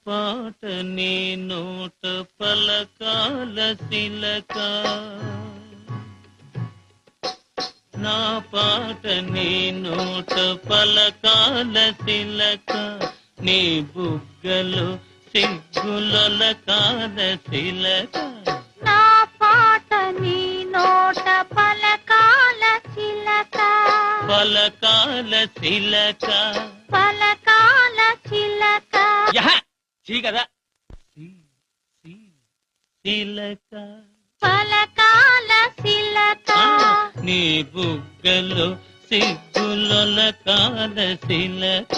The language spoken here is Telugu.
పాట నీ నోట పలకాల శిలక, నా పాట నీ నోట పలకాల శిలక, నీ బుగ్గలు సిగ్గులొలకాల శిలక. నా పాట నీ నోట పలకాల శిలక, పలకాల శిలక, పలకాల శిలక. కదా శిలక, పలకాల శిలక. నీ బుగ్గలు సిగ్గులొలకాల శిలక.